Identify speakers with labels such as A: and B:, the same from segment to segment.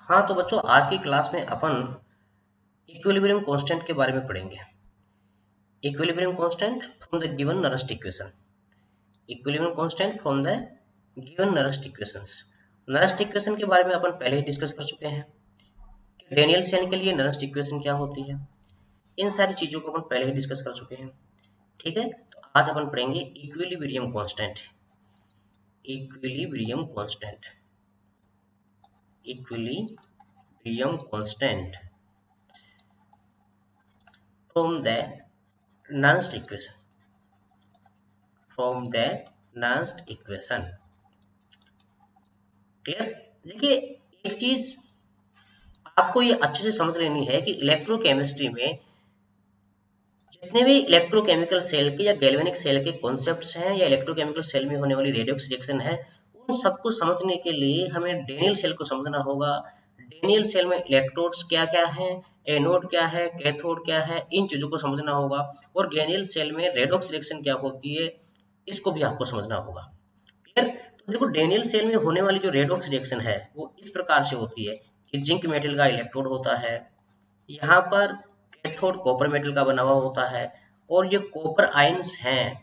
A: हाँ तो बच्चों, आज की क्लास में अपन इक्विलिब्रियम कांस्टेंट के बारे में पढ़ेंगे। Equilibrium constant from the given Nernst equation. Equilibrium constant from the given Nernst equations. Nernst equation के बारे में अपन पहले ही डिस्कस कर चुके हैं कि डेनियल चेन के लिए नरेस्ट इक्वेशन क्या होती है। इन सारी चीजों को अपन पहले ही डिस्कस कर चुके हैं। ठीक है, तो आज अपन पढ़ेंगे equilibrium constant. Equilibrium constant, equilibrium constant from the Nernst equation, from the Nernst equation. Clear? देखिए, एक चीज आपको ये अच्छे से समझ लेनी है कि इलेक्ट्रोकेमिस्ट्री में जितने भी इलेक्ट्रोकेमिकल सेल के या गैल्वेनिक सेल के कॉन्सेप्ट्स हैं या इलेक्ट्रोकेमिकल सेल में होने वाली रेडॉक्स रिएक्शन है, उन सबको समझने के लिए हमें डेनियल सेल को समझना होगा। डेनियल सेल में इलेक्ट्रोड्स क्या क्या हैं, एनोड क्या है, कैथोड क्या है, इन चीजों को समझना होगा। और गैनियल सेल में रेडॉक्स रिएक्शन क्या होती है, इसको भी आपको समझना होगा। क्लियर? तो देखो, डेनियल सेल में होने वाली जो रेडॉक्स रिएक्शन है वो इस प्रकार से होती है कि जिंक मेटल का इलेक्ट्रोड होता है, यहाँ पर कैथोड कॉपर मेटल का बना हुआ होता है, और ये कॉपर आयंस हैं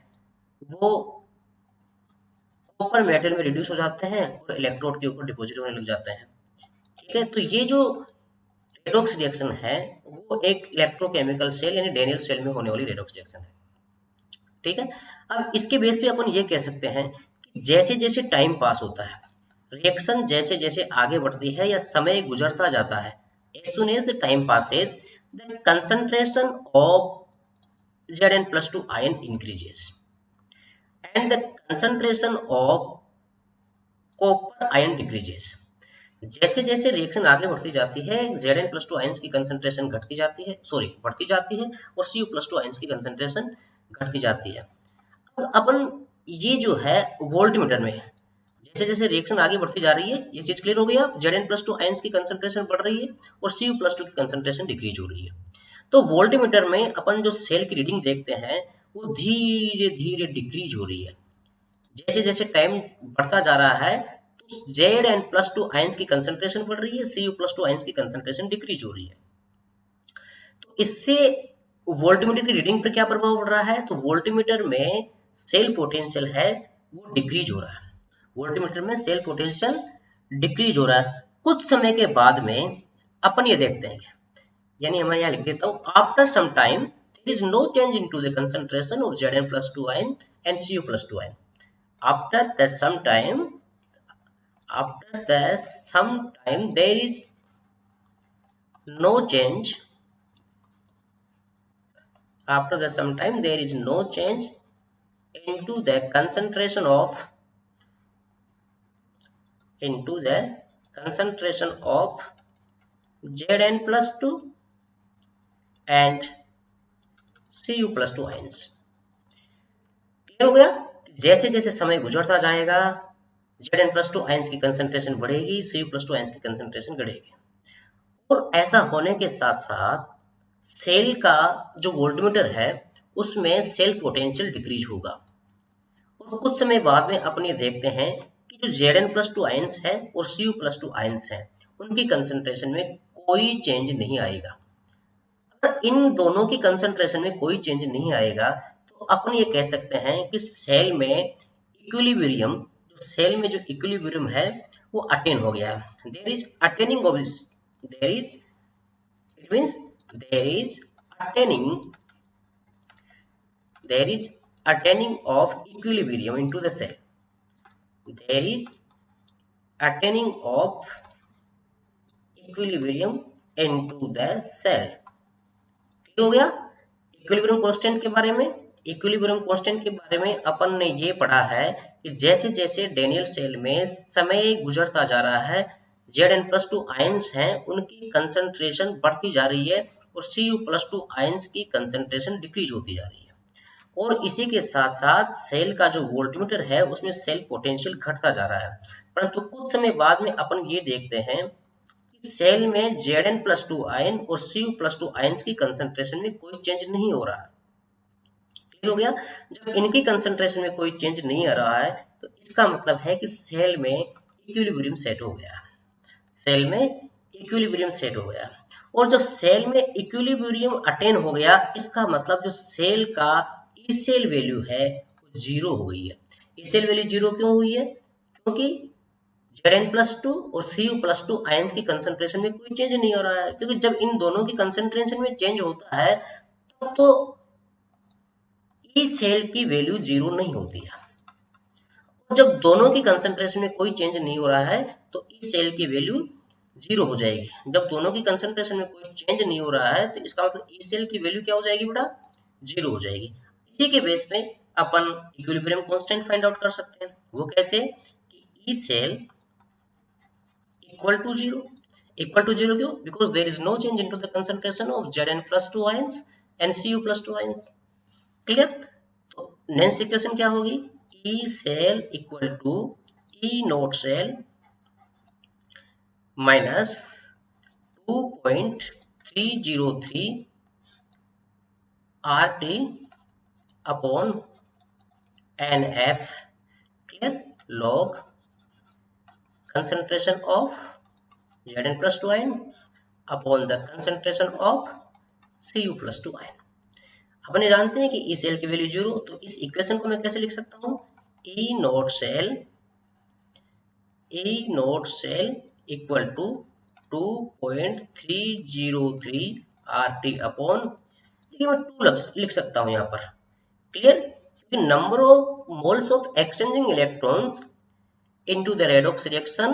A: वो कॉपर मेटल में रिड्यूस हो जाते हैं और इलेक्ट्रोड के ऊपर डिपॉजिट होने लग जाते हैं। ठीक है, तो ये जो रेडॉक्स रिएक्शन है वो एक इलेक्ट्रोकेमिकल सेल यानी डेनियल सेल में होने वाली रेडॉक्स रिएक्शन है। ठीक है, अब इसके बेस पे अपन ये कह सकते हैं कि जैसे जैसे टाइम पास होता है, रिएक्शन जैसे जैसे आगे बढ़ती है या समय गुजरता जाता है, as soon as the time passes, the concentration of Zn+2 ion increases and the concentration of copper ion decreases। जैसे जैसे रिएक्शन आगे बढ़ती जाती है, Zn+2 आयंस की कंसंट्रेशन घटती जाती है, सॉरी बढ़ती जाती है, और Cu+2 आयंस की कंसंट्रेशन घटती जाती है। अब अपन ये जो है वोल्टमीटर में जैसे जैसे रिएक्शन आगे बढ़ती जा रही है, ये चीज क्लियर हो गई। अब Zn+2 आयंस की कंसंट्रेशन बढ़ रही है और Cu+2 की कंसंट्रेशन डिक्रीज हो रही है। तो वोल्टमीटर में अपन जो सेल की रीडिंग देखते हैं वो धीरे धीरे डिक्रीज हो रही है। जैसे जैसे टाइम बढ़ता जा रहा है तो Zn+2 आयंस की कंसंट्रेशन बढ़ रही है, Cu+2 आयंस की कंसंट्रेशन डिक्रीज हो रही है। तो इससे वोल्टमीटर की रीडिंग पर क्या प्रभाव पड़ रहा है? तो वोल्टमीटर में सेल पोटेंशियल है वो डिक्रीज हो रहा है। वोल्टमीटर में सेल पोटेंशियल डिक्रीज हो रहा है। कुछ समय के बाद में अपन ये देखते हैं, यानी मैं यहाँ लिख देता हूँ, after some time there is no change into the concentration of Zn+2 ion and Cu+2 ion. after the some time after the some time there is no change after the some time there is no change into the concentration of Zn+2 and Cu+2 ions। Clear हो गया? जैसे जैसे समय गुजरता जाएगा Zn+2 ions की concentration बढ़ेगी, Cu+2 ions की कंसंट्रेशन घटेगी। और ऐसा होने के साथ साथ सेल का जो वोल्टमीटर है उसमें सेल पोटेंशियल डिक्रीज होगा। और कुछ समय बाद में अपन ये देखते हैं कि जो Zn+2 आयंस है और Cu+2 आयंस है उनकी कंसंट्रेशन में कोई चेंज नहीं आएगा। अगर इन दोनों की कंसंट्रेशन में कोई चेंज नहीं आएगा तो अपन ये कह सकते हैं कि सेल में इक्विलिब्रियम, सेल में जो इक्विलिब्रियम है वो अटेन हो गया है। There is attaining of there is it means there is attaining there is attaining of equilibrium into the cell। there is attaining of equilibrium into the cell। हो गया equilibrium constant के बारे में। इक्विलिब्रियम कांस्टेंट के बारे में अपन ने ये पढ़ा है कि जैसे जैसे डेनियल सेल में समय गुजरता जा रहा है, Zn+2 आयंस हैं उनकी कंसंट्रेशन बढ़ती जा रही है और Cu+2 आयंस की कंसंट्रेशन डिक्रीज होती जा रही है। और इसी के साथ साथ सेल का जो वोल्टमीटर है उसमें सेल पोटेंशियल घटता जा रहा है। परंतु कुछ समय बाद में अपन ये देखते हैं कि सेल में Zn+2 आयन और Cu+2 आयंस की कंसंट्रेशन में कोई चेंज नहीं हो रहा है। क्लियर हो गया? जब इनकी कंसंट्रेशन में कोई चेंज नहीं आ रहा है तो इसका मतलब है कि सेल में इक्विलिब्रियम सेट हो गया। सेल में इक्विलिब्रियम सेट हो गया। और जब सेल में इक्विलिब्रियम अटेन हो गया, इसका मतलब जो सेल का ई सेल वैल्यू है वो जीरो हो गई है। ई सेल वैल्यू जीरो क्यों हुई है? क्योंकि Zn+2 और Cu+2 आयंस की कंसंट्रेशन में कोई चेंज नहीं हो रहा है, क्योंकि जब इन दोनों की कंसंट्रेशन में चेंज होता है तब तो ई सेल की वैल्यू जीरो नहीं होती है। जब दोनों की कंसंट्रेशन में कोई चेंज नहीं हो रहा है तो ई सेल की वैल्यू जीरो हो जाएगी। जब दोनों की कंसंट्रेशन में कोई चेंज नहीं हो रहा है तो इसका मतलब ई सेल की वैल्यू क्या हो जाएगी बेटा? जीरो हो जाएगी। इसी के बेस पे अपन इक्विलिब्रियम कांस्टेंट फाइंड आउट कर सकते हैं। वो कैसे? कि E cell equal to zero क्यों? Because there is no change into the concentration of Zn+2 ions and Cu+2 ions. Clear? तो नेक्स्ट इक्वेशन क्या होगी? E cell equal to E naught cell minus 2.303 RT upon NF, clear, log concentration of Zn+2 ion upon the concentration of Cu+2 ion। अपने जानते हैं कि E cell की value zero, तो इस इक्वेशन को मैं कैसे लिख सकता हूँ? E note cell equal to 2.303 RT upon, देखिए मैं 2 लिख सकता हूँ यहाँ पर, क्लियर, क्योंकि number of moles of exchanging electrons into the redox reaction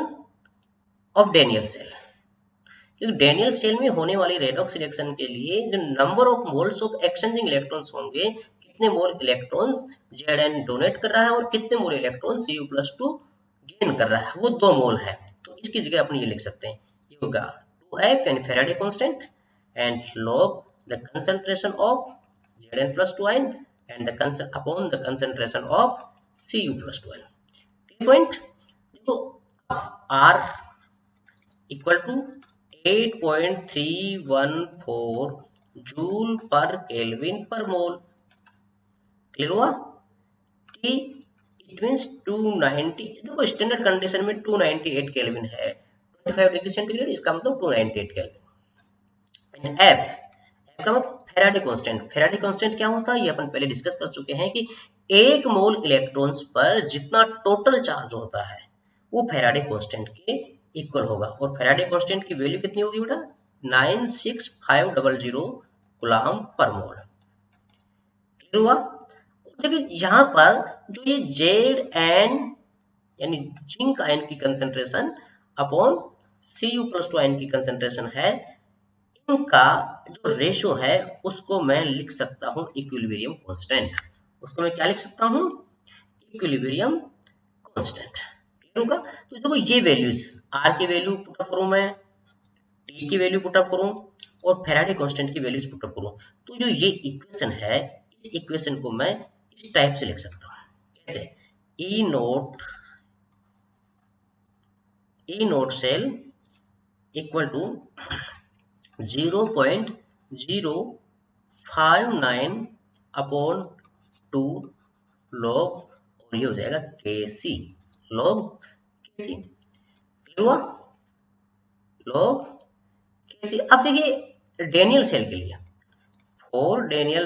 A: of Daniell cell, क्योंकि डेनियल सेल में होने वाली रेडॉक्स रिएक्शन के लिए जो number of moles of exchanging electrons होंगे, कितने मोल इलेक्ट्रॉन्स Zn डोनेट कर रहा है और कितने मोल इलेक्ट्रॉन्स Cu+2 गेन कर रहा है, वो 2 मोल है। तो इसकी जगह अपन ये लिख सकते हैं, ये होगा 2F यानी Faraday constant and log the concentration of Zn+2 ion and the upon the concentration of Cu+2 ion। Point देखो, R इक्वल टू 8.314 जूल पर केल्विन पर मोल, क्लियर हुआ? कि इट मींस 290, देखो स्टैंडर्ड कंडीशन में 298 केल्विन है, 25 degree centigrade, इसका मतलब 298 केल्विन। एफ का मतलब फैराडे कांस्टेंट। फैराडे कांस्टेंट क्या होता है ये अपन पहले डिस्कस कर चुके हैं कि एक मोल इलेक्ट्रॉन्स पर जितना टोटल चार्ज होता है वो फैराडे कांस्टेंट के इक्वल होगा। और फैराडे कांस्टेंट की वैल्यू कितनी होगी बेटा? 96500 कूलम्ब पर मोल, क्लियर हुआ? देखिए यहाँ पर जो ये Zn यानी जिंक आयन की कंसंट्रेशन अपॉन Cu+2 आयन की कंसंट्रेशन है, इनका जो रेशो है उसको मैं लिख सकता हूँ इक्विलिब्रियम कांस्टेंट। उसको मैं क्या लिख सकता हूँ? इक्विलिब्रियम कांस्टेंट, क्लियर होगा? तो देखो ये वैल्यूज, R की वैल्यू पुटअप करूँ मैं, T की वैल्यू पुटअप करूँ और फैराडे कांस्टेंट की वैल्यूज पुटअप करूँ, तो जो ये इक्वेशन है इस इक्वेशन को मैं इस टाइप से लिख सकता हूँ। कैसे? E note cell equal to 0.059 upon 2 log, और ये हो जाएगा Kc, लॉग Kc, क्लियर हुआ? Log Kc। अब देखिए डेनियल सेल के लिए, for Daniell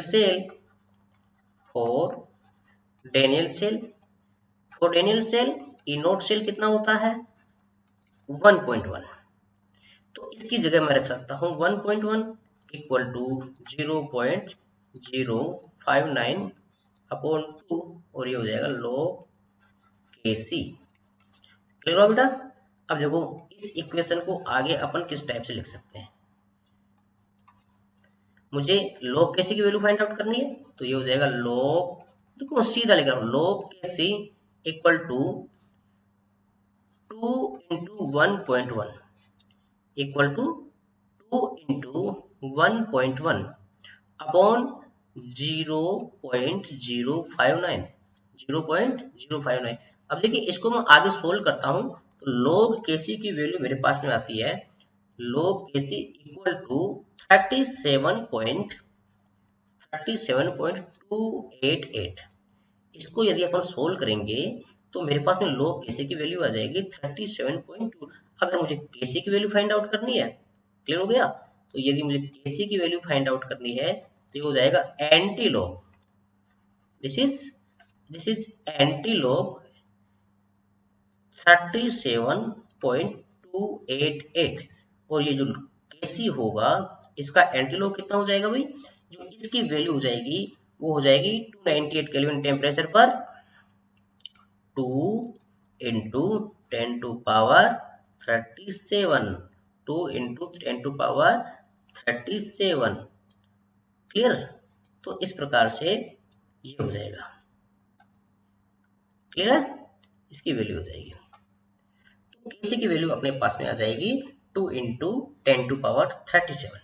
A: cell E note cell कितना होता है? 1.1। तो इसकी जगह मैं रख सकता हूँ 1.1 इक्वल टू 0.059 अपॉन 2, और ये हो जाएगा log Kc, क्लियर हुआ बेटा? अब देखो इस इक्वेशन को आगे अपन किस टाइप से लिख सकते हैं, मुझे log Kc की वैल्यू फाइंड आउट करनी है, तो ये हो जाएगा log, देखो सीधा लिख रहा हूँ, log Kc equal to 2 into 1.1 equal to 2 into 1.1 upon 0.059। अब देखिए इसको मैं आगे सोल्व करता हूँ, तो log Kc की वैल्यू मेरे पास में आती है log Kc इक्वल टू 37.288। इसको यदि अपन सोल्व करेंगे तो मेरे पास में log Kc की वैल्यू आ जाएगी 37.2। अगर मुझे Kc की वैल्यू फाइंड आउट करनी है, क्लियर हो गया, तो यदि मुझे Kc की वैल्यू फाइंड आउट करनी है तो ये हो जाएगा anti log, this is anti log 37.288, और ये जो Kc होगा इसका एंटी लॉग कितना हो जाएगा भाई, जो इसकी वैल्यू हो जाएगी वो हो जाएगी 298 केल्विन टेम्परेचर पर 2 इंटू 10⁻37, 2 इंटू 10⁻37, क्लियर। तो इस प्रकार से ये हो जाएगा, क्लियर है, इसकी वैल्यू हो जाएगी, तो Kc की वैल्यू अपने पास में आ जाएगी 2 इंटू 10⁻37,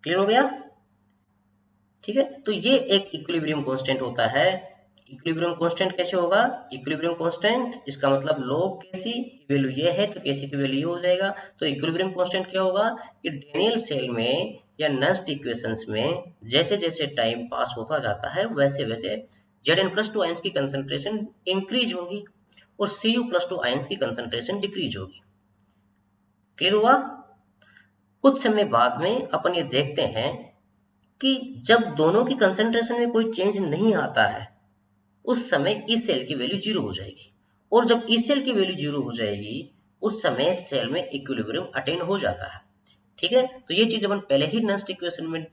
A: क्लियर हो गया, ठीक है। तो ये एक इक्विलिब्रियम कांस्टेंट होता है। इक्विलिब्रियम कांस्टेंट कैसे होगा, इक्विलिब्रियम कांस्टेंट इसका मतलब log Kc की वैल्यू ये है तो Kc की वैल्यू ये हो जाएगा। तो इक्विलिब्रियम कांस्टेंट क्या होगा कि डेनियल सेल में या नस्ट इक्वेशंस में जैसे जैसे टाइम पास होता जाता है वैसे वैसे Zn+2 आयंस की कंसंट्रेशन इंक्रीज होगी और Cu+2 आयंस की कंसंट्रेशन डिक्रीज होगी, क्लियर हुआ। कुछ समय बाद में अपन ये देखते हैं कि जब दोनों की कंसंट्रेशन में कोई चेंज नहीं आता है उस समय इस सेल की वैल्यू जीरो हो जाएगी, और जब इस सेल की वैल्यू जीरो हो जाएगी उस समय सेल में इक्विलिब्रियम अटेन हो जाता है, ठीक है। तो ये चीज अपन पहले ही नस्ट इक्वेशन में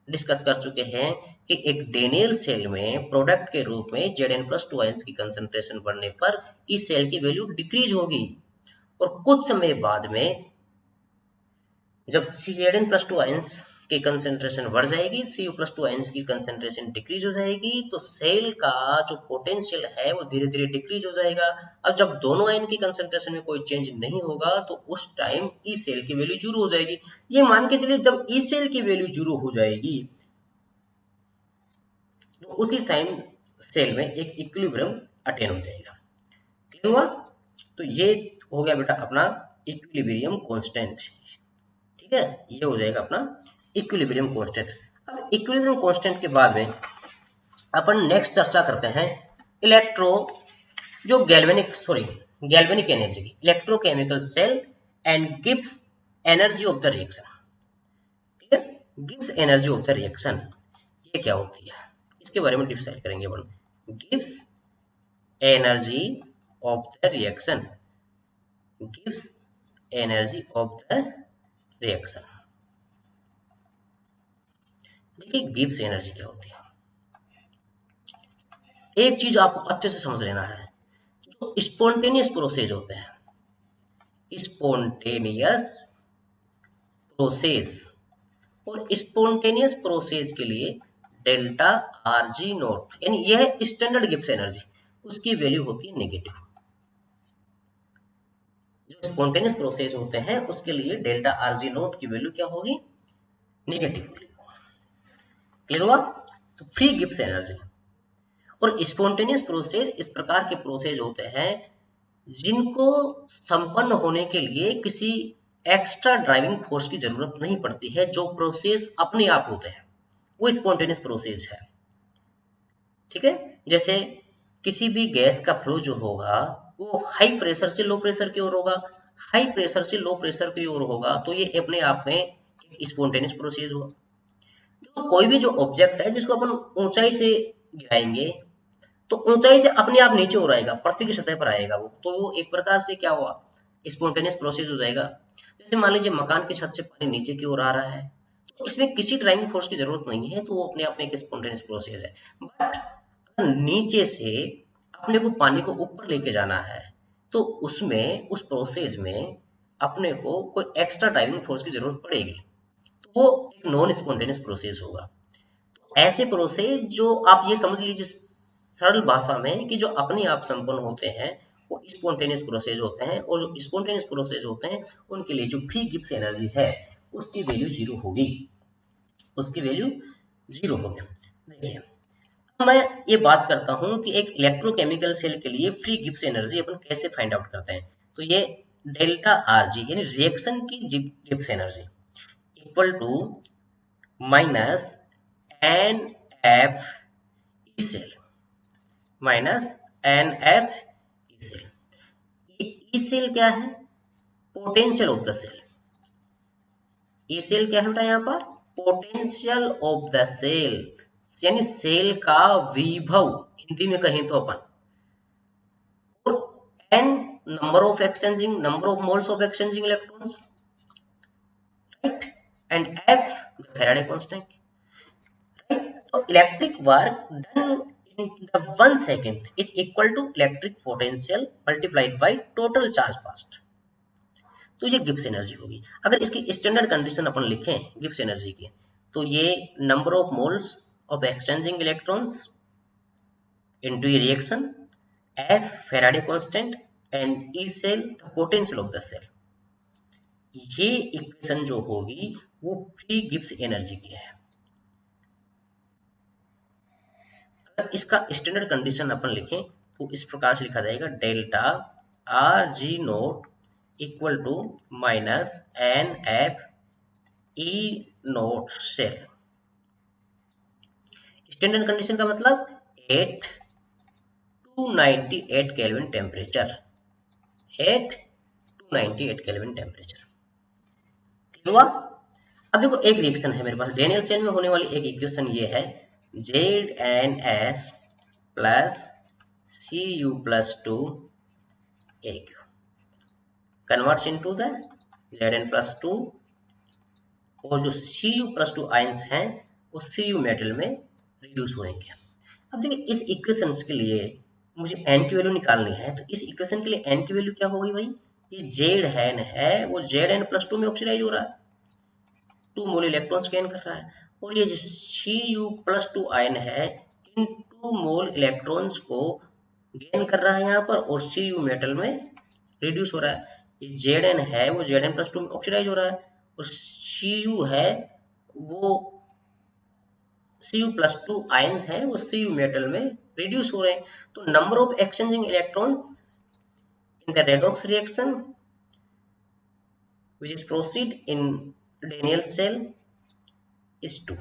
A: डिस्कस कर चुके हैं कि एक डेनियल सेल में प्रोडक्ट के रूप में Zn+2 आयंस की कंसंट्रेशन बढ़ने पर इस सेल की वैल्यू डिक्रीज होगी, और कुछ समय बाद में जब Zn+2 आयंस की कंसंट्रेशन बढ़ जाएगी, Cu+2 आयंस की कंसंट्रेशन डिक्रीज हो जाएगी, तो सेल का जो पोटेंशियल है वो धीरे धीरे डिक्रीज हो जाएगा। अब जब दोनों आयन की कंसंट्रेशन में कोई चेंज नहीं होगा तो उस टाइम ई सेल की वैल्यू जीरो हो जाएगी। ये मान के चलिए जब ई सेल की वैल्यू जीरो हो जाएगी तो उसी टाइम सेल में एक इक्विलिब्रियम अटेन हो जाएगा, क्लियर हुआ। तो ये हो गया बेटा अपना इक्विलिब्रियम कांस्टेंट, ठीक है, ये हो जाएगा अपना इक्विलिब्रियम कांस्टेंट। अब इक्विलिब्रियम कांस्टेंट के बाद में अपन नेक्स्ट चर्चा करते हैं इलेक्ट्रो जो गैल्वेनिक एनर्जी की, electrochemical cell and Gibbs energy of the reaction, ठीक है। Gibbs energy of the reaction ये क्या होती है इसके बारे में डिसाइड करेंगे अपन। Gibbs energy of the reaction, Gibbs energy of the reaction, देखिए गिब्स एनर्जी क्या होती है। एक चीज आपको अच्छे से समझ लेना है, तो स्पॉन्टेनियस प्रोसेस होते हैं, स्पॉन्टेनियस प्रोसेस, और स्पॉन्टेनियस प्रोसेस के लिए डेल्टा आर जी नोट यानी यह स्टैंडर्ड गिब्स एनर्जी उसकी वैल्यू होती है नेगेटिव। जो स्पॉन्टेनियस प्रोसेस होते हैं उसके लिए डेल्टा आर जी नोट की वैल्यू क्या होगी, नेगेटिव होगी, क्लियर हुआ। तो फ्री गिब्स एनर्जी और स्पॉन्टेनियस प्रोसेस इस प्रकार के प्रोसेस होते हैं जिनको संपन्न होने के लिए किसी एक्स्ट्रा ड्राइविंग फोर्स की जरूरत नहीं पड़ती है, जो प्रोसेस अपने आप होते हैं वो स्पॉन्टेनियस प्रोसेस है, ठीक है। जैसे किसी भी गैस का फ्लो जो होगा वो हाई प्रेशर से लो प्रेशर की ओर होगा, हाई प्रेशर से लो प्रेशर की ओर होगा, तो ये अपने आप में एक स्पॉन्टेनियस प्रोसेस हुआ। तो कोई भी जो ऑब्जेक्ट है जिसको अपन ऊंचाई से गिराएंगे तो ऊंचाई से अपने आप नीचे हो आएगा, पृथ्वी की सतह पर आएगा वो, तो वो एक प्रकार से क्या हुआ, स्पॉन्टेनियस प्रोसेस हो जाएगा। जैसे मान लीजिए मकान की छत से पानी नीचे की ओर आ रहा है तो इसमें किसी ड्राइविंग फोर्स की जरूरत नहीं है, तो वो अपने आप में एक स्पॉन्टेनियस प्रोसेस है। बट नीचे से अपने को पानी को ऊपर लेके जाना है तो उसमें उस प्रोसेस में अपने को कोई एक्स्ट्रा ड्राइविंग फोर्स की जरूरत पड़ेगी, तो वो एक नॉन स्पॉन्टेनियस प्रोसेस होगा। ऐसे प्रोसेस जो आप ये समझ लीजिए सरल भाषा में कि जो अपने आप संपन्न होते हैं वो स्पॉन्टेनियस प्रोसेस होते हैं, और जो स्पॉन्टेनियस प्रोसेस होते हैं उनके लिए जो फ्री गिब्स एनर्जी है उसकी वैल्यू जीरो होगी, उसकी वैल्यू जीरो होगी। देखिए मैं ये बात करता हूँ कि एक इलेक्ट्रोकेमिकल सेल के लिए फ्री गिब्स एनर्जी अपन कैसे फाइंड आउट करते हैं। तो ये डेल्टा आर जी यानी रिएक्शन की Gibbs energy equal to minus n F E cell, minus n F E cell. E cell क्या है, पोटेंशियल ऑफ द सेल। ये सेल क्या है बेटा यहाँ पर? पोटेंशियल ऑफ द सेल, यानी सेल का विभव हिंदी में कहें तो अपन। n number of moles of exchanging electrons, right? And F the Faraday constant, right? So electric work done in the 1 second is equal to electric potential multiplied by total charge fast. तो ये Gibbs energy होगी। अगर इसकी standard condition अपन लिखें Gibbs energy की, तो ये number of moles of exchanging electrons into a reaction, F Faraday constant and E cell the potential of the cell। ये इक्वेशन जो होगी वो फ्री गिब्स एनर्जी की है। अगर इसका स्टैंडर्ड कंडीशन अपन लिखें तो इस प्रकार से लिखा जाएगा delta R G nought equal to minus n F E note cell. Standard condition का मतलब 8 to 98 kelvin temperature, 8 to 98 kelvin temperature हुआ। अब देखो एक रिएक्शन है मेरे पास, डेनियल सेल में होने वाली एक इक्वेशन ये है ZnS plus Cu plus 2 AQ converts into the Zn plus 2, और जो Cu प्लस 2 आयंस हैं वो Cu मेटल में रिड्यूस होंगे। अब देखिए इस इक्वेशन के लिए मुझे n की वैल्यू निकालनी है, तो इस इक्वेशन के लिए n की वैल्यू क्या होगी भाई? ये Zn है वो Zn प्लस 2 में ऑक्सीडाइज हो रहा है, 2 मोल इलेक्ट्रॉन्स गेन कर रहा है, और ये जो Cu प्लस 2 आयन है इन 2 मोल इलेक्ट्रॉन्स को गेन कर रहा है यहाँ पर, और Cu मेटल में रिड्यूस हो रहा है। ये Zn है वो Zn प्लस 2 में ऑक्सीडाइज हो रहा है, और Cu है वो Cu प्लस 2 आयन्स है वो Cu मेटल में रिड्यूस हो रहे हैं। तो number of exchanging electrons in the redox reaction which is proceed in Daniell cell is 2.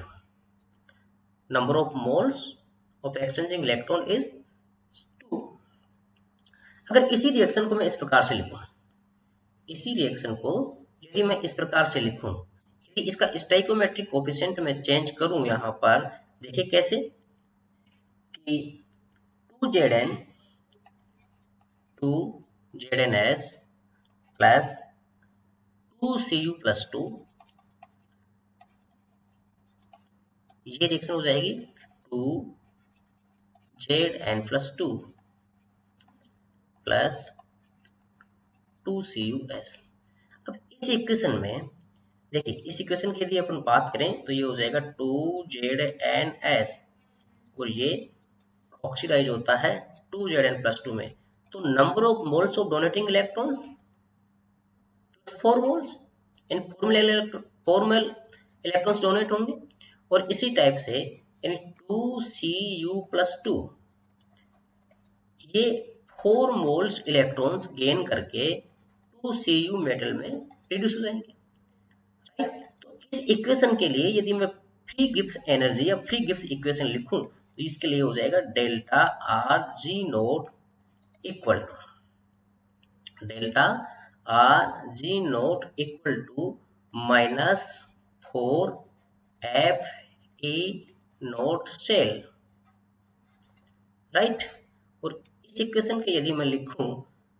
A: Number of moles of exchanging electron is 2. अगर इसी रिएक्शन को मैं इस प्रकार से लिखूं, इसी रिएक्शन को यदि मैं इस प्रकार से लिखूं, यदि इसका स्टोइकोमेट्रिक कोएफिशिएंट में चेंज करूं यहाँ पर, देखिए कैसे कि 2Zns प्लस 2Cu प्लस 2, ये रिएक्शन हो जाएगी 2Zn प्लस 2 प्लस 2Cus। अब इस इक्वेशन में देखिए, इस इक्वेशन की यदि अपन बात करें तो ये हो जाएगा 2Zns, और ये ऑक्सीडाइज होता है 2Zn प्लस 2 में, तो number of moles of donating electrons 4 moles, in 4 mole electrons donate होंगे, और इसी टाइप से यानी 2Cu प्लस 2 ये 4 मोल्स इलेक्ट्रॉन्स गेन करके 2Cu मेटल में रिड्यूस हो जाएंगे, राइट। तो इस इक्वेशन के लिए यदि मैं फ्री गिब्स एनर्जी या फ्री गिब्स इक्वेशन लिखूं तो इसके लिए हो जाएगा delta R G nought equal to delta R G nought equal to minus 4 F E nought cell, right. और इस इक्वेशन के यदि मैं लिखूं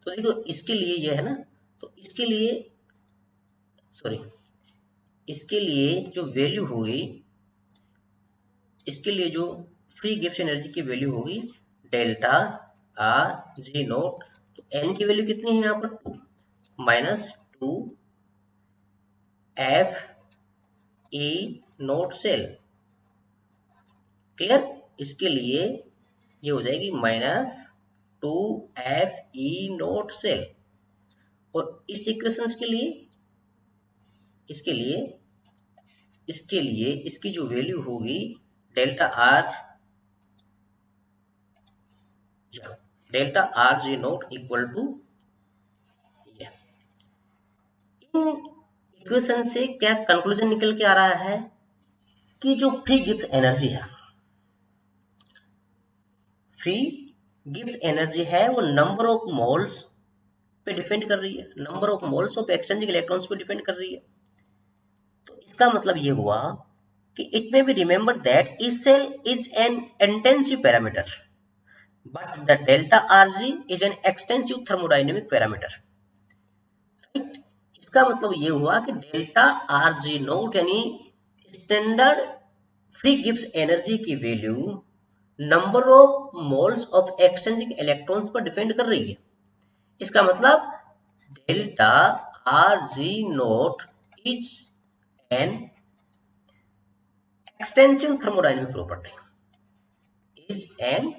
A: तो देखो इसके लिए ये है ना, तो इसके लिए सॉरी इसके लिए जो वैल्यू होगी, इसके लिए जो फ्री गिब्स एनर्जी की वैल्यू होगी डेल्टा आर जी नोट, तो एन की वैल्यू कितनी है यहाँ पर 2 minus 2 F E nought cell, clear. इसके लिए ये हो जाएगी minus 2 F E note cell, और इस इक्वेशन के लिए इसके लिए इसकी जो वैल्यू होगी delta R G nought equal to, इन इक्वेशन से क्या कंक्लूजन निकल के आ रहा है कि जो फ्री गिब्स एनर्जी है, फ्री गिब्स एनर्जी है वो नंबर ऑफ मोल्स पे डिपेंड कर रही है, number of moles of exchanging electrons पे डिपेंड कर रही है। तो इसका मतलब ये हुआ कि it may be remember that E cell is an intensive parameter but the delta R G is an extensive thermodynamic parameter. इसका मतलब ये हुआ कि डेल्टा आरजी नोट यानी स्टैंडर्ड फ्री गिब्स एनर्जी की value number of moles of exchanging electrons पर depend कर रही है। इसका मतलब delta R G note is an extensive thermodynamic property, is an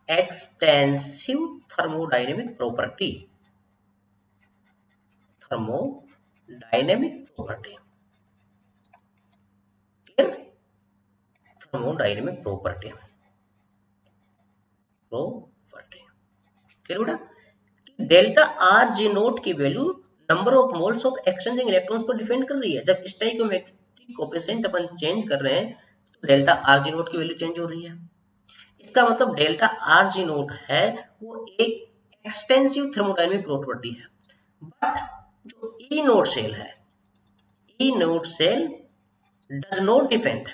A: extensive thermodynamic property, thermodynamic property, clear, thermodynamic property, property clear बेटा। Delta R G note की value number of moles of exchanging electrons पर depend कर रही है। जब stoichiometric coefficient अपन change कर रहे हैं तो डेल्टा आर जी नोट की वैल्यू चेंज हो रही है। इसका मतलब डेल्टा आर जी नोट है वो एक एक्सटेंसिव थर्मोडायनेमिक प्रॉपर्टी है। बट जो ई नोट सेल है, E note cell does not depend,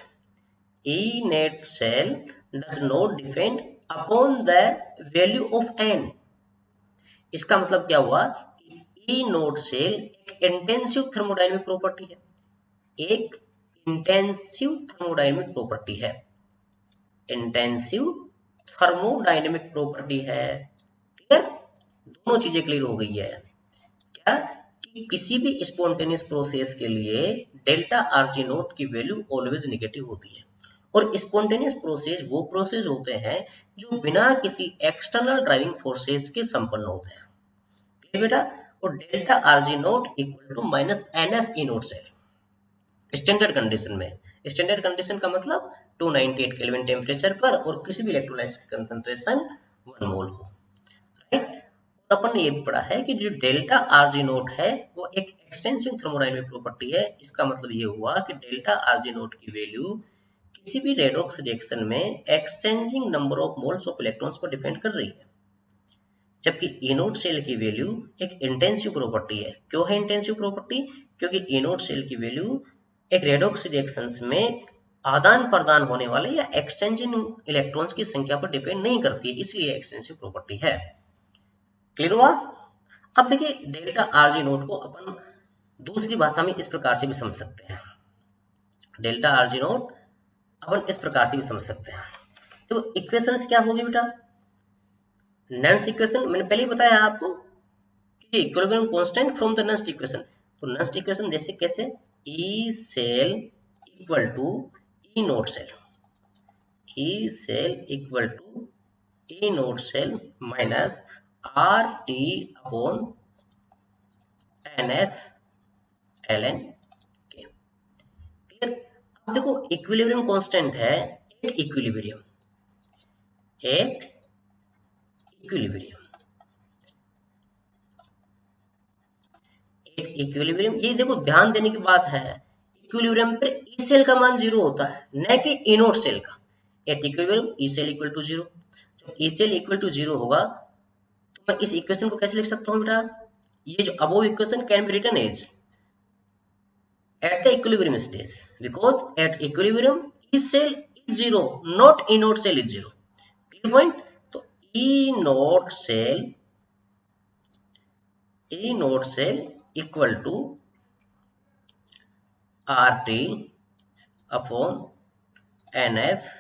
A: E naught cell does not depend upon the value of N. इसका मतलब क्या हुआ, ई नोड सेल एक इंटेंसिव थर्मोडायनेमिक प्रॉपर्टी है, एक इंटेंसिव थर्मोडायनेमिक प्रॉपर्टी है, इंटेंसिव थर्मोडायनेमिक प्रॉपर्टी है। क्लियर, दोनों चीजें क्लियर हो गई है क्या, कि किसी भी स्पॉन्टेनियस प्रोसेस के लिए डेल्टा आरजी नोट की वैल्यू ऑलवेज नेगेटिव होती है। और स्पॉन्टेनियस प्रोसेस वो प्रोसेस होते हैं जो बिना किसी एक्सटर्नल ड्राइविंग फोर्सेस के संपन्न होते हैं बेटा। और delta R G nought equal to minus n F E note cell standard condition में। स्टैंडर्ड कंडीशन का मतलब 298 केल्विन टेम्परेचर पर और किसी भी इलेक्ट्रोलाइट्स की कंसंट्रेशन 1 मोल हो, राइट। अपन ने ये भी पढ़ा है कि जो डेल्टा आरजी नोट है वो एक एक्सटेंसिव थर्मोडायनेमिक प्रॉपर्टी है। इसका मतलब ये हुआ कि डेल्टा आरजी नोट की वैल्यू किसी भी रेडॉक्स रिएक्शन में exchanging number of moles of electrons पर डिपेंड कर रही है। जबकि एनोड सेल की वैल्यू एक इंटेंसिव प्रॉपर्टी है। क्यों है इंटेंसिव प्रॉपर्टी, क्योंकि एनोड सेल की वैल्यू एक रेडॉक्स रिएक्शंस में आदान प्रदान होने वाले या एक्सचेंजिंग इलेक्ट्रॉन्स की संख्या पर डिपेंड नहीं करती है, इसलिए एक्सटेंसिव प्रॉपर्टी है। क्लियर हुआ। अब देखिए डेल्टा आरजी नोट को अपन दूसरी भाषा में इस प्रकार से भी समझ सकते हैं। डेल्टा आरजी नोट अपन इस प्रकार से भी समझ सकते हैं। तो इक्वेशंस क्या होगी बेटा, नेंस इक्वेशन मैंने पहले ही बताया आपको कि इक्विलिब्रियम कांस्टेंट फ्रॉम द नेंस इक्वेशन। तो नेंस इक्वेशन जैसे कैसे, E cell equal to E note cell, E cell equal to E note cell minus R T upon n F L N K. Clear. अब देखो इक्विलिब्रियम कांस्टेंट है एक equilibrium, एक इक्विलिब्रियम, एक इक्विलिब्रियम। ये देखो ध्यान देने की बात है, इक्विलिब्रियम पर ई सेल का मान 0 होता है, न कि ई नोट सेल का। At equilibrium E cell equal to 0। जब ई सेल इक्वल टू 0 होगा तो मैं इस इक्वेशन को कैसे लिख सकता हूँ बेटा, ये जो above equation can be written as at the equilibrium stage, because at equilibrium E cell is 0, not E naught cell is 0. Clear point? तो E naught cell equal to RT upon NF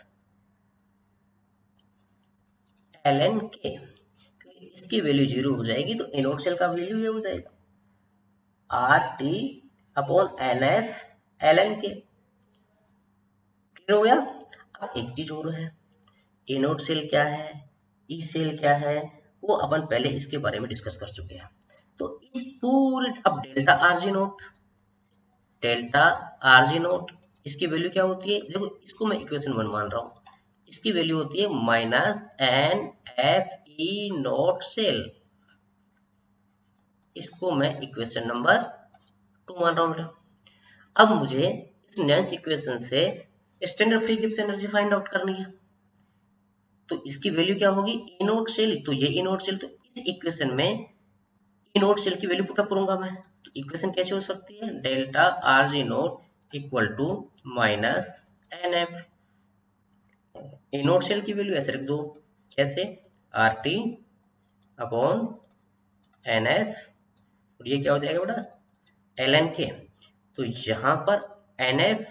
A: ln K। इसकी value 0 हो जाएगी तो E naught cell का value ये हो जाएगा RT upon NF ln K। Clear हो गया। अब एक चीज और है, ए नोट सेल क्या है, ई सेल क्या है, वो अपन पहले इसके बारे में डिस्कस कर चुके हैं। तो इस पूरे अब delta R G nought, delta R G nought इसकी वैल्यू क्या होती है, देखो इसको मैं इक्वेशन 1 मान रहा हूँ, इसकी वैल्यू होती है minus n F E note cell, इसको मैं इक्वेशन नंबर 2 मान रहा हूँ बेटा। अब मुझे इस नेंस इक्वेशन से standard free Gibbs energy find out करनी है। तो इसकी वैल्यू क्या होगी, ई नोट सेल, तो ये ई नोट सेल, तो इस इक्वेशन में ई नोट सेल की वैल्यू पुटअप करूंगा मैं, तो इक्वेशन कैसे हो सकती है, delta R G nought equal to minus n F. E nought cell की वैल्यू ऐसे रख दो, कैसे, R T upon n F, और ये क्या हो जाएगा बेटा, एल एन के। तो यहाँ पर एन एफ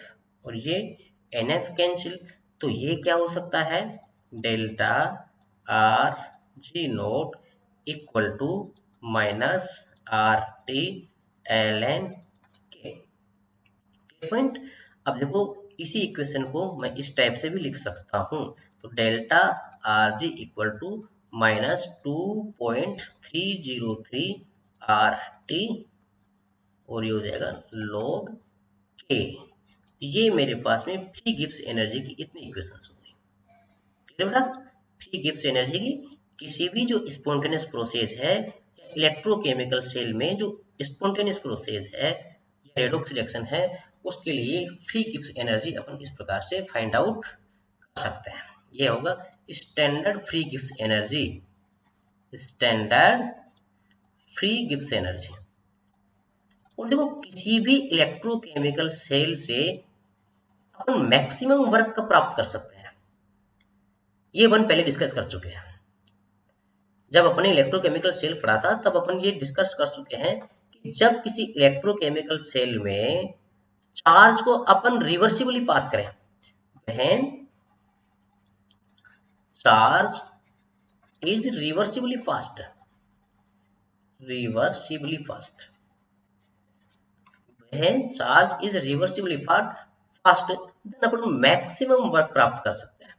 A: और ये एन एफ कैंसिल, तो ये क्या हो सकता है, delta R G nought equal to minus R T L N K. Point. अब देखो इसी इक्वेशन को मैं इस टाइप से भी लिख सकता हूँ, तो delta R G equal to minus 2.303 R T, और ये हो जाएगा log k। ये मेरे पास में फ्री गिब्स एनर्जी की इतनी इक्वेशंस हो गई। ठीक है बेटा, फ्री गिब्स एनर्जी की किसी भी जो स्पॉन्टेनियस प्रोसेस है, इलेक्ट्रोकेमिकल सेल में जो स्पॉन्टेनियस प्रोसेस है या रेडॉक्स रिएक्शन है, उसके लिए फ्री गिब्स एनर्जी अपन इस प्रकार से फाइंड आउट कर सकते हैं। ये होगा standard free Gibbs energy, standard free Gibbs energy. और देखो किसी भी इलेक्ट्रोकेमिकल सेल से अपन मैक्सिमम वर्क का प्राप्त कर सकते हैं, ये अपन पहले डिस्कस कर चुके हैं। जब अपने इलेक्ट्रोकेमिकल सेल पढ़ा था तब अपन ये डिस्कस कर चुके हैं कि जब किसी इलेक्ट्रोकेमिकल सेल में चार्ज को अपन रिवर्सिबली पास करें, when charge is reversibly fast, reversibly fast, when charge is reversibly fast, then अपन मैक्सिमम वर्क प्राप्त कर सकते हैं।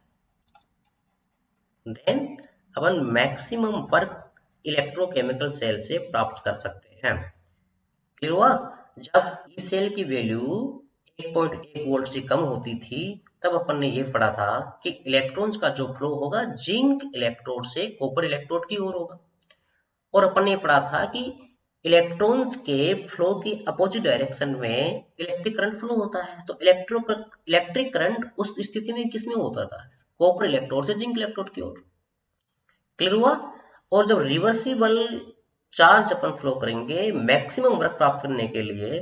A: देन अपन मैक्सिमम वर्क इलेक्ट्रोकेमिकल सेल से प्राप्त कर सकते हैं। क्लियर हुआ? जब इस सेल की वैल्यू 1.1 वोल्ट से कम होती थी तब अपन ने ये पढ़ा था कि इलेक्ट्रॉन्स का जो फ्लो होगा जिंक इलेक्ट्रोड से कॉपर इलेक्ट्रोड की ओर होगा, और अपन ने पढ़ा था कि इलेक्ट्रॉन्स के फ्लो की अपोजिट डायरेक्शन में इलेक्ट्रिक करंट फ्लो होता है। तो इलेक्ट्रिक करंट उस स्थिति में किस में होता था, कॉपर इलेक्ट्रोड से जिंक इलेक्ट्रोड की ओर। क्लियर हुआ? और जब रिवर्सिबल चार्ज अपन फ्लो करेंगे मैक्सिमम वर्क प्राप्त करने के लिए,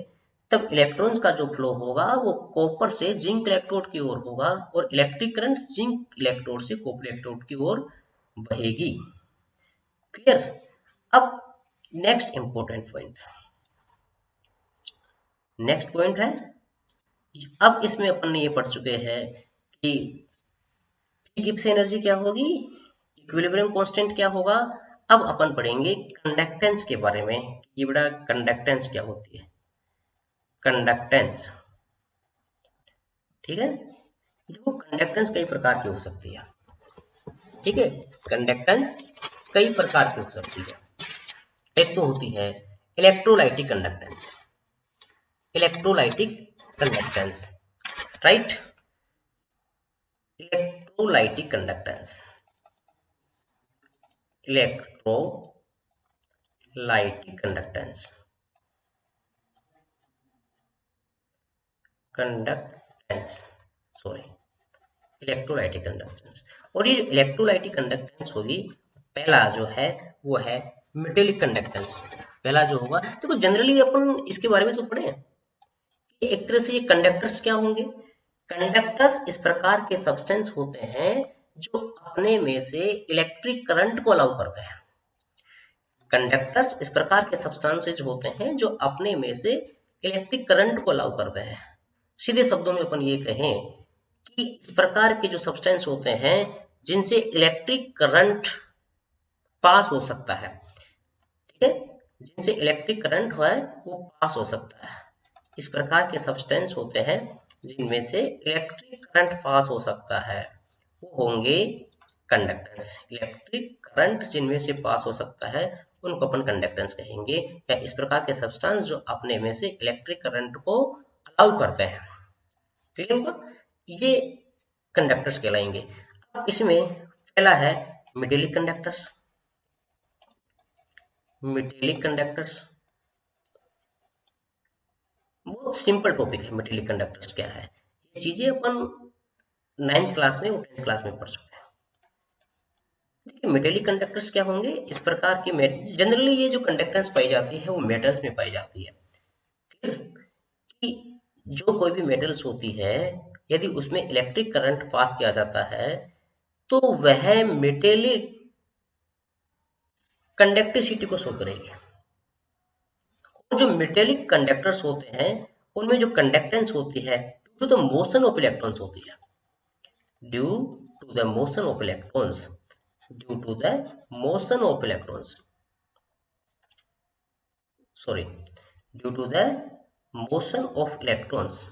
A: तब इलेक्ट्रॉन्स का जो फ्लो होगा वो कॉपर से जिंक इलेक्ट्रोड की ओर होगा, और इलेक्ट्रिक करंट जिंक इलेक्ट्रोड से कॉपर इलेक्ट्रोड की ओर बहेगी। क्लियर? अब next important point, next point है, अब इसमें अपन ने ये पढ़ चुके हैं कि गिब्स एनर्जी क्या होगी, इक्विलिब्रियम कांस्टेंट क्या होगा। अब अपन पढ़ेंगे कंडक्टेंस के बारे में, ये बड़ा कंडक्टेंस क्या होती है, कंडक्टेंस। ठीक है, देखो कंडक्टेंस कई प्रकार की हो सकती है। ठीक है, कंडक्टेंस कई प्रकार की हो सकती है। एक तो होती है electrolytic conductance, electrolytic conductance, right, electrolytic conductance, electrolytic conductance, conductance, sorry, electrolytic conductance. और ये इलेक्ट्रोलाइटिक कंडक्टेंस होगी, पहला जो है वो है मेटेलिक कंडक्टेंस। पहला जो होगा, देखो जनरली अपन इसके बारे में तो पढ़े हैं, एक तरह से ये कंडक्टर्स क्या होंगे, कंडक्टर्स इस प्रकार के सब्सटेंस होते हैं जो अपने में से इलेक्ट्रिक करंट को अलाउ करते हैं। कंडक्टर्स इस प्रकार के सब्सटेंसेज होते हैं जो अपने में से इलेक्ट्रिक करंट को अलाउ करते हैं। सीधे शब्दों में अपन ये कहें कि इस प्रकार के जो सब्सटेंस होते हैं जिनसे इलेक्ट्रिक करंट पास हो सकता है, ठीक है, जिनसे इलेक्ट्रिक करंट है वो पास हो सकता है, इस प्रकार के सब्सटेंस होते हैं जिनमें से इलेक्ट्रिक करंट पास हो सकता है, वो होंगे कंडक्टेंस। इलेक्ट्रिक करंट जिनमें से पास हो सकता है उनको अपन कंडक्टेंस कहेंगे, या इस प्रकार के सब्सटेंस जो अपने में से इलेक्ट्रिक करंट को अलाउ करते हैं। क्लियर होगा? ये कंडक्टर्स कहलाएंगे। अब इसमें पहला है मेटेलिक कंडक्टर्स, मेटेलिक कंडक्टर्स बहुत सिंपल टॉपिक है। मेटेलिक कंडक्टर्स क्या है, ये चीजें अपन 9th क्लास में और 10th क्लास में पढ़ चुके हैं। देखिए मेटेलिक कंडक्टर्स क्या होंगे, इस प्रकार के जनरली ये जो कंडक्टेंस पाई जाती है वो मेटल्स में पाई जाती है। फिर कि जो कोई भी मेटल्स होती है, यदि उसमें इलेक्ट्रिक करंट पास किया जाता है तो वह मेटेलिक कंडक्टिविटी को शो करेगी। और जो मेटेलिक कंडक्टर्स होते हैं उनमें जो कंडक्टेंस होती है due to the motion of electrons होती है, due to the motion of electrons, due to the motion of electrons, sorry, due to the motion of electrons,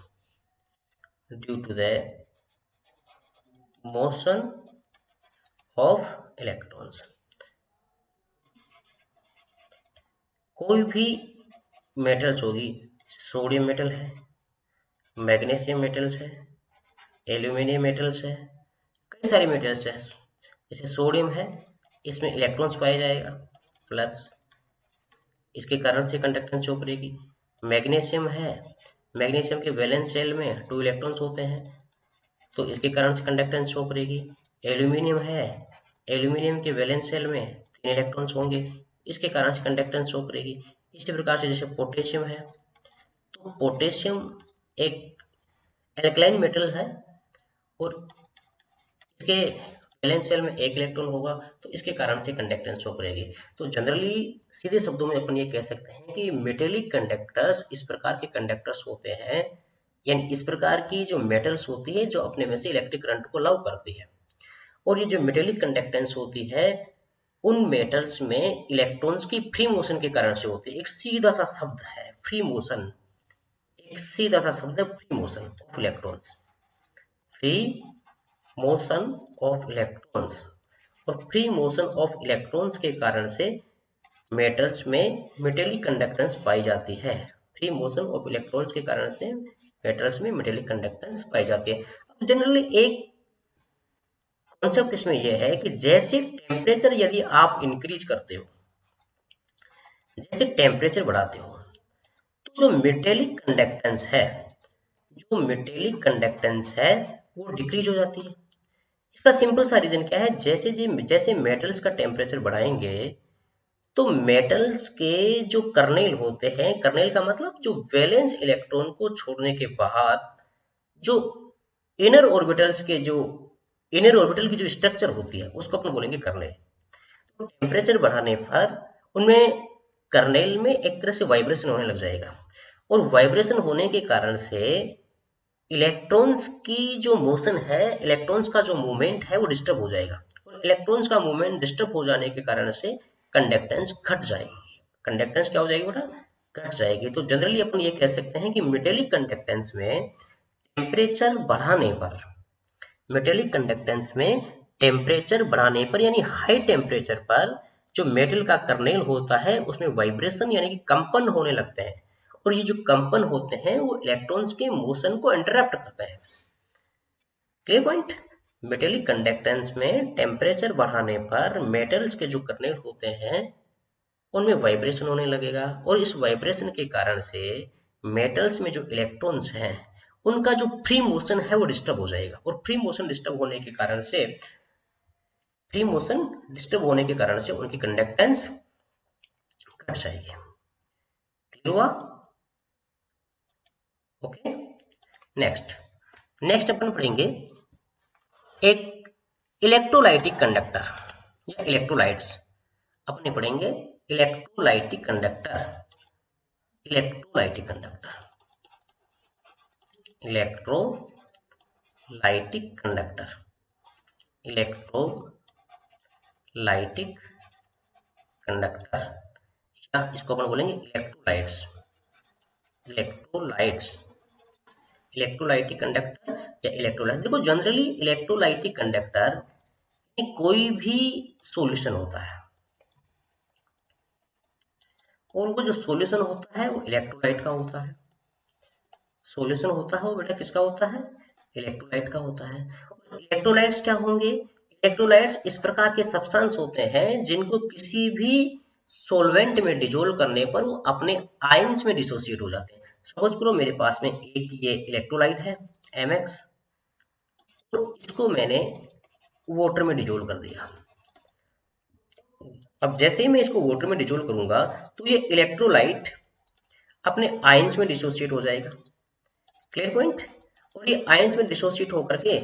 A: due to the motion of electrons। कोई भी metals होगी, sodium metal है, magnesium metals है, aluminium metals है, कई सारे metals है। जैसे सोडियम है, इसमें इलेक्ट्रॉन्स पाया जाएगा प्लस, इसके कारण से कंडक्टेंस शो करेगी। मैग्नीशियम है, मैग्नीशियम के वैलेंस शेल में 2 इलेक्ट्रॉन्स होते हैं तो इसके कारण से कंडक्टेंस शो करेगी। एल्यूमिनियम है, एल्यूमिनियम के वैलेंस शेल में 3 इलेक्ट्रॉन्स होंगे, इसके कारण से कंडक्टेंस शो करेगी। इसी प्रकार से जैसे पोटेशियम है, तो पोटेशियम एक एल्कलाइन मेटल है और इसके वैलेंस शेल में 1 इलेक्ट्रॉन होगा तो इसके कारण से कंडक्टेंस शो करेगी। तो जनरली सीधे शब्दों में अपन ये कह सकते हैं कि मेटेलिक कंडक्टर्स इस प्रकार के कंडक्टर्स होते हैं, यानी इस प्रकार की जो मेटल्स होती है जो अपने में से इलेक्ट्रिक करंट को लव करती है। और ये जो मेटेलिक कंडक्टेंस होती है उन मेटल्स में इलेक्ट्रॉन्स की फ्री मोशन के कारण से होती है। एक सीधा सा शब्द है फ्री मोशन, एक सीधा सा शब्द है free motion of electrons, free motion of electrons. और फ्री मोशन ऑफ इलेक्ट्रॉन्स के कारण से मेटल्स में मेटेलिक कंडक्टेंस पाई जाती है। फ्री मोशन ऑफ इलेक्ट्रॉन्स के कारण से मेटल्स में मेटेलिक कंडक्टेंस पाई जाती है। जनरली एक कॉन्सेप्ट इसमें यह है कि जैसे टेम्परेचर यदि आप इंक्रीज करते हो, जैसे टेम्परेचर बढ़ाते हो, तो जो मेटेलिक कंडक्टेंस है, जो मेटेलिक कंडक्टेंस है वो डिक्रीज हो जाती है। इसका सिंपल सा रीजन क्या है, जैसे मेटल्स का टेम्परेचर बढ़ाएंगे तो मेटल्स के जो कर्नेल होते हैं, कर्नेल का मतलब जो वैलेंस इलेक्ट्रॉन को छोड़ने के बाद जो इनर ऑर्बिटल्स के जो इनर ऑर्बिटल की जो स्ट्रक्चर होती है उसको अपन बोलेंगे कर्नेल। तो टेम्परेचर बढ़ाने पर उनमें कर्नेल में एक तरह से वाइब्रेशन होने लग जाएगा और वाइब्रेशन होने के कारण से इलेक्ट्रॉन्स की जो मोशन है, इलेक्ट्रॉन्स का जो मूवमेंट है वो डिस्टर्ब हो जाएगा और इलेक्ट्रॉन्स का मूवमेंट डिस्टर्ब हो जाने के कारण से कंडक्टेंस घट जाएगी। कंडक्टेंस क्या हो जाएगी बेटा, घट जाएगी। तो जनरली अपन ये कह सकते हैं कि मेटेलिक कंडक्टेंस में टेम्परेचर बढ़ाने पर, मेटेलिक कंडक्टेंस में टेम्परेचर बढ़ाने पर यानी हाई टेम्परेचर पर जो मेटल का कर्नेल होता है उसमें वाइब्रेशन यानी कि कंपन होने लगते हैं और ये जो कंपन होते हैं वो इलेक्ट्रॉन्स के मोशन को इंटरप्ट करते हैं। Clear point. मेटेलिक कंडक्टेंस में टेम्परेचर बढ़ाने पर मेटल्स के जो कर्नेल होते हैं उनमें वाइब्रेशन होने लगेगा और इस वाइब्रेशन के कारण से मेटल्स में जो इलेक्ट्रॉन्स हैं उनका जो फ्री मोशन है वो डिस्टर्ब हो जाएगा और फ्री मोशन डिस्टर्ब होने के कारण से उनकी कंडक्टेंस घट जाएगी। क्लियर हुआ? ओके, नेक्स्ट अपन पढ़ेंगे एक इलेक्ट्रोलाइटिक कंडक्टर या इलेक्ट्रोलाइट्स। अपने पढ़ेंगे electrolytic conductor, electrolytic conductor, electrolytic conductor, electrolytic conductor या इसको अपन बोलेंगे इलेक्ट्रोलाइट्स, इलेक्ट्रोलाइट्स, इलेक्ट्रोलाइटिक कंडक्टर या इलेक्ट्रोलाइट। देखो जनरली इलेक्ट्रोलाइटिक कंडक्टर में कोई भी सॉल्यूशन होता है और वो जो सॉल्यूशन होता है वो इलेक्ट्रोलाइट का होता है। सॉल्यूशन होता है वो बेटा किसका होता है, इलेक्ट्रोलाइट का होता है। इलेक्ट्रोलाइट्स क्या होंगे, इलेक्ट्रोलाइट्स इस प्रकार के सब्सटेंस होते हैं जिनको किसी भी सॉल्वेंट में डिजोल्व करने पर वो अपने आयंस में डिसोसिएट हो जाते हैं। सपोज करो मेरे पास में एक ये इलेक्ट्रोलाइट है MX, तो इसको मैंने वाटर में डिजोल्व कर दिया अब जैसे ही मैं इसको वाटर में डिसोल्व करूंगा तो ये इलेक्ट्रोलाइट अपने आयंस में डिसोसिएट हो जाएगा। Clear point. और ये आयंस में डिसोसिएट होकर के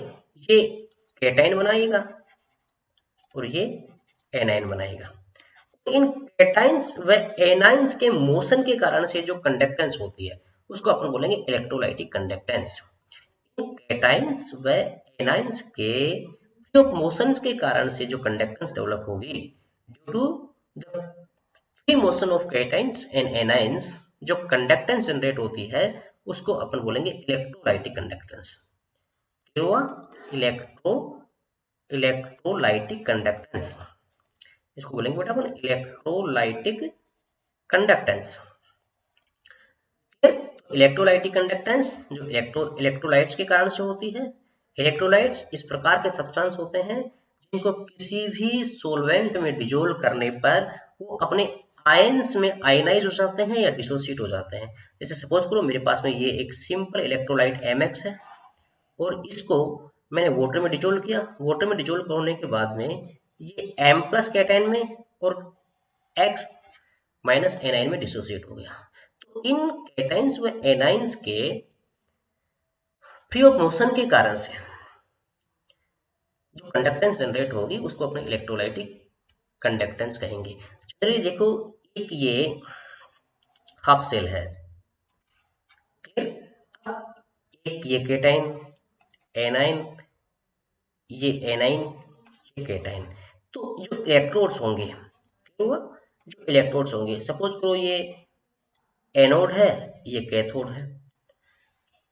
A: ये कैटायन बनाएगा और ये एनायन बनाएगा। इन कैटायंस व एनायंस के मोशन के कारण से जो कंडक्टेंस होती है उसको अपन बोलेंगे इलेक्ट्रोलाइटिक कंडक्टेंस। कैटायंस व एनायंस के फ्री ऑफ मोशंस के कारण से जो कंडक्टेंस डेवलप होगी due to the free motion of cations and anions, जो कंडक्टेंस जनरेट होती है उसको अपन बोलेंगे इलेक्ट्रोलाइटिक कंडक्टेंस। क्लियर हुआ? इलेक्ट्रोलाइटिक कंडक्टेंस, इसको बोलेंगे बेटा अपन इलेक्ट्रोलाइटिक कंडक्टेंस। इलेक्ट्रोलाइटिक कंडक्टेंस जो इलेक्ट्रोलाइट्स के कारण से होती है। इलेक्ट्रोलाइट्स इस प्रकार के सब्सटेंस होते हैं जिनको किसी भी सोलवेंट में डिजोल्व करने पर वो अपने आयंस में आयनाइज हो जाते हैं या डिसोसिएट हो जाते हैं। जैसे सपोज करो मेरे पास में ये एक सिंपल इलेक्ट्रोलाइट MX है और इसको मैंने वाटर में डिजोल्व किया। वाटर में डिजोल्व होने के बाद में ये M+ कैटायन में और X- एनायन में डिसोसिएट हो गया। तो इन कैटायंस व एनायंस के फ्री ऑफ मोशन के कारण से जो कंडक्टेंस जनरेट होगी उसको अपने इलेक्ट्रोलाइटिक कंडक्टेंस कहेंगे। चलिए देखो, एक ये हाफ सेल है, एक ये कैटायन एनायन, ये एनाइन, ये कैटायन। तो जो इलेक्ट्रोड्स होंगे, हुआ जो इलेक्ट्रोड्स होंगे, सपोज करो ये एनोड है, ये कैथोड है,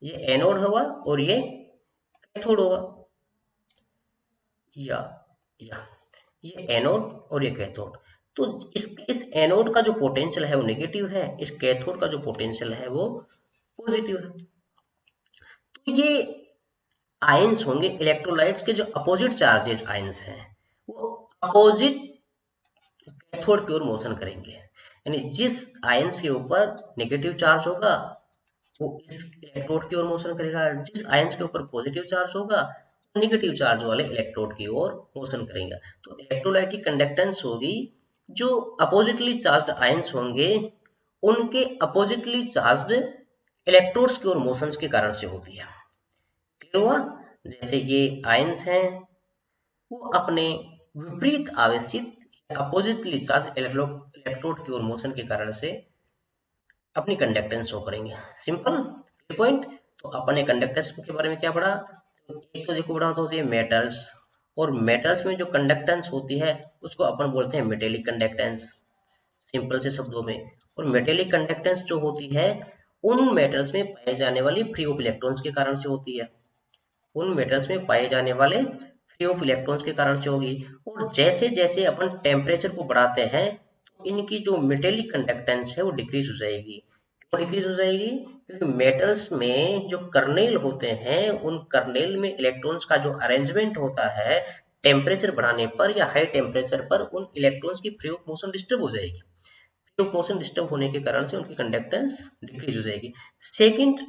A: ये एनोड हुआ और ये कैथोड होगा, या ये एनोड और ये कैथोड। तो इस एनोड का जो पोटेंशियल है वो नेगेटिव है, इस कैथोड का जो पोटेंशियल है वो पॉजिटिव है। तो ये आयंस होंगे इलेक्ट्रोलाइट्स के जो अपोजिट चार्जेस आयंस हैं वो अपोजिट कैथोड की ओर मोशन करेंगे। यानी जिस आयंस के ऊपर नेगेटिव चार्ज होगा वो इस इलेक्ट्रोड की ओर मोशन करेगा, जिस आयंस के ऊपर पॉजिटिव चार्ज होगा नेगेटिव चार्ज वाले इलेक्ट्रोड की ओर मोशन करेगा। तो इलेक्ट्रोलाइटिक कंडक्टेंस होगी जो अपोजिटली चार्ज्ड आयंस होंगे उनके अपोजिटली चार्ज्ड इलेक्ट्रोड्स की ओर मोशंस के कारण से होती है। क्लियर हुआ? जैसे ये आयंस हैं वो अपने विपरीत आवेशित अपोजिटली चार्ज इलेक्ट्रोड की ओर मोशन के कारण से अपनी कंडक्टेंस शो करेंगे। Simple point. तो अपने कंडक्टेंस के बारे में क्या पढ़ा? तो एक तो देखो पढ़ा होती है मेटल्स, और मेटल्स में जो कंडक्टेंस होती है उसको अपन बोलते हैं मेटेलिक कंडक्टेंस, सिंपल से शब्दों में। और मेटेलिक कंडक्टेंस जो होती है उन मेटल्स में पाए जाने वाली फ्री ऑफ इलेक्ट्रॉन्स के कारण से होती है, उन मेटल्स में पाए जाने वाले फ्री ऑफ इलेक्ट्रॉन्स के कारण से होगी। और जैसे जैसे अपन टेम्परेचर को बढ़ाते हैं तो इनकी जो मेटेलिक कंडक्टेंस है वो डिक्रीज हो जाएगी। क्यों डिक्रीज हो जाएगी? क्योंकि मेटल्स में जो कर्नेल होते हैं उन कर्नेल में इलेक्ट्रॉन्स का जो अरेंजमेंट होता है टेम्परेचर बढ़ाने पर या हाई टेम्परेचर पर उन इलेक्ट्रॉन्स की फ्री ऑफ मोशन डिस्टर्ब हो जाएगी। फ्री ऑफ मोशन डिस्टर्ब होने के कारण से उनकी कंडक्टेंस डिक्रीज हो जाएगी। सेकेंड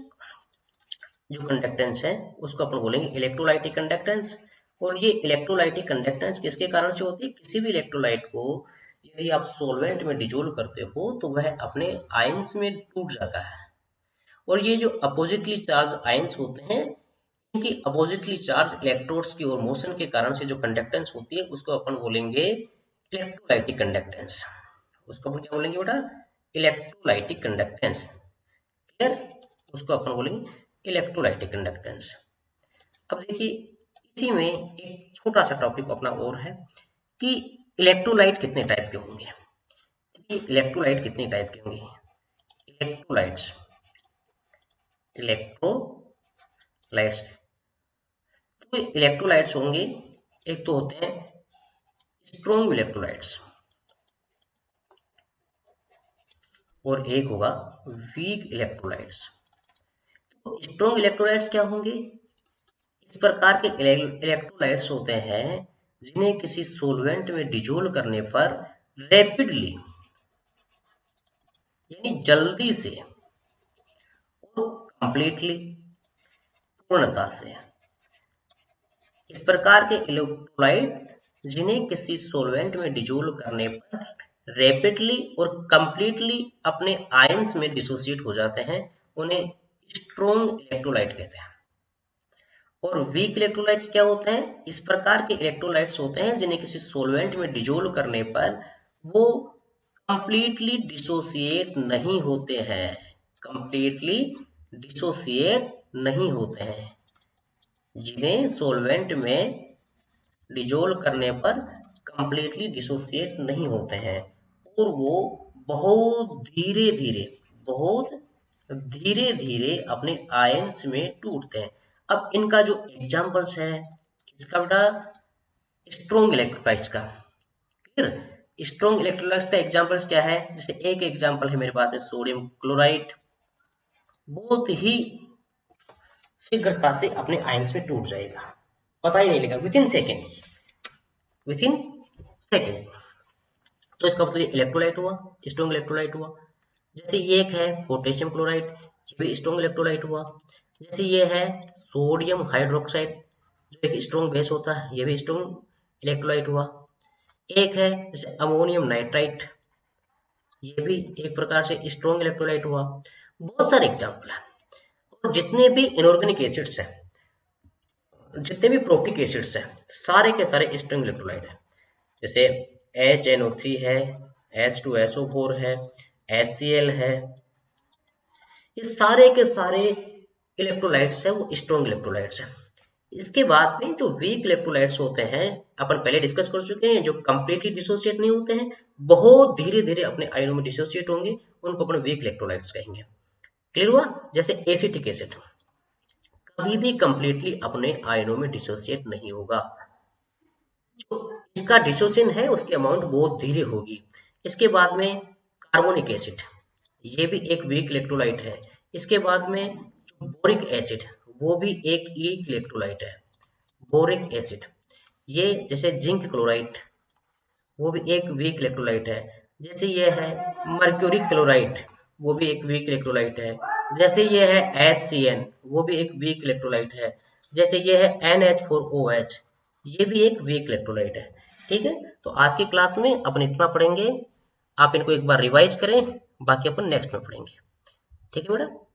A: जो कंडक्टेंस है उसको अपन बोलेंगे इलेक्ट्रोलाइटिक कंडक्टेंस। और ये इलेक्ट्रोलाइटिक कंडक्टेंस किसके कारण से होती है? किसी भी इलेक्ट्रोलाइट को यदि आप सोलवेंट में डिजोल्व करते हो तो वह अपने आयंस में टूट जाता है। और ये जो अपोजिटली चार्ज आयंस होते हैं इनकी अपोजिटली चार्ज इलेक्ट्रोड्स की ओर मोशन के कारण से जो कंडक्टेंस होती है उसको अपन बोलेंगे इलेक्ट्रोलाइटिक कंडक्टेंस। उसको अपन क्या बोलेंगे बेटा? Electrolytic conductance. क्लियर? उसको अपन बोलेंगे इलेक्ट्रोलाइटिक कंडक्टेंस। अब देखिए इसी में एक छोटा सा टॉपिक अपना और है कि इलेक्ट्रोलाइट कितने टाइप के होंगे। इलेक्ट्रोलाइट कितने टाइप के होंगे? इलेक्ट्रोलाइट्स इलेक्ट्रोलाइट्स तो इलेक्ट्रोलाइट्स होंगे, एक तो होते हैं स्ट्रॉन्ग इलेक्ट्रोलाइट्स और एक होगा वीक इलेक्ट्रोलाइट्स। तो स्ट्रॉन्ग इलेक्ट्रोलाइट्स क्या होंगे? इस प्रकार के इलेक्ट्रोलाइट्स होते हैं जिन्हें किसी सोलवेंट में डिजोल्व करने पर रैपिडली यानी जल्दी से और कंप्लीटली पूर्णता से इस प्रकार के इलेक्ट्रोलाइट जिन्हें किसी सॉल्वेंट में डिजोल्व करने पर रैपिडली और कंप्लीटली अपने आयंस में डिसोसिएट हो जाते हैं, उन्हें स्ट्रॉन्ग इलेक्ट्रोलाइट कहते हैं। और वीक इलेक्ट्रोलाइट्स क्या होते हैं? इस प्रकार के इलेक्ट्रोलाइट्स होते हैं जिन्हें किसी सॉल्वेंट में डिजोल्व करने पर वो कंप्लीटली डिसोसिएट नहीं होते हैं, कंप्लीटली डिसोसिएट नहीं होते हैं, जिन्हें सॉल्वेंट में डिजोल्व करने पर कंप्लीटली डिसोसिएट नहीं होते हैं और वो बहुत धीरे धीरे बहुत धीरे धीरे अपने आयंस में टूटते हैं। अब इनका जो एग्जाम्पल्स है इसका बेटा स्ट्रॉन्ग इलेक्ट्रोलाइट्स का, क्लियर। स्ट्रॉन्ग इलेक्ट्रोलाइट्स का एग्जाम्पल्स क्या है? जैसे एक एग्जाम्पल है मेरे पास में सोडियम क्लोराइड, बहुत ही शीघ्रता से अपने आयंस में टूट जाएगा, पता ही नहीं लगेगा, with in seconds, with in second. तो इसका मतलब इलेक्ट्रोलाइट हुआ, स्ट्रॉन्ग इलेक्ट्रोलाइट हुआ। जैसे ये एक है पोटेशियम क्लोराइड, ये भी स्ट्रॉन्ग इलेक्ट्रोलाइट हुआ। जैसे ये है सोडियम हाइड्रोक्साइड, जो एक स्ट्रॉन्ग बेस होता है, ये भी स्ट्रॉन्ग इलेक्ट्रोलाइट हुआ। एक है जैसे अमोनियम नाइट्राइट, ये भी एक प्रकार से स्ट्रॉन्ग इलेक्ट्रोलाइट हुआ। बहुत सारे एग्जाम्पल है। और जितने भी इनऑर्गेनिक एसिड्स हैं, जितने भी प्रोटिक एसिड्स हैं, सारे के सारे स्ट्रॉन्ग इलेक्ट्रोलाइट है। जैसे HNO3 है, H2SO4 है, HCl है, ये सारे के सारे इलेक्ट्रोलाइट्स है वो स्ट्रॉन्ग इलेक्ट्रोलाइट्स हैं। इसके बाद में जो वीक इलेक्ट्रोलाइट्स होते हैं, अपन पहले डिस्कस कर चुके हैं, जो कंप्लीटली डिसोसिएट नहीं होते हैं, बहुत धीरे धीरे अपने आयनों में डिसोसिएट होंगे, उनको अपन वीक इलेक्ट्रोलाइट्स कहेंगे। क्लियर हुआ? जैसे एसिटिक एसिड कभी भी कंप्लीटली अपने आयनों में डिसोसिएट नहीं होगा, जो इसका डिसोसिएशन है उसकी अमाउंट बहुत धीरे होगी। इसके बाद में कार्बोनिक एसिड, ये भी एक वीक इलेक्ट्रोलाइट है। इसके बाद में बोरिक एसिड, वो भी एक वीक इलेक्ट्रोलाइट है, बोरिक एसिड। ये जैसे जिंक क्लोराइड, वो भी एक वीक इलेक्ट्रोलाइट है। जैसे ये है मर्क्यूरिक क्लोराइड, वो भी एक वीक इलेक्ट्रोलाइट है। जैसे ये है HCN, वो भी एक वीक इलेक्ट्रोलाइट है। जैसे ये है NH4OH, ये भी एक वीक इलेक्ट्रोलाइट है। ठीक है, तो आज की क्लास में अपन इतना पढ़ेंगे, आप इनको एक बार रिवाइज करें, बाकी अपन नेक्स्ट में पढ़ेंगे। ठीक है बेटा।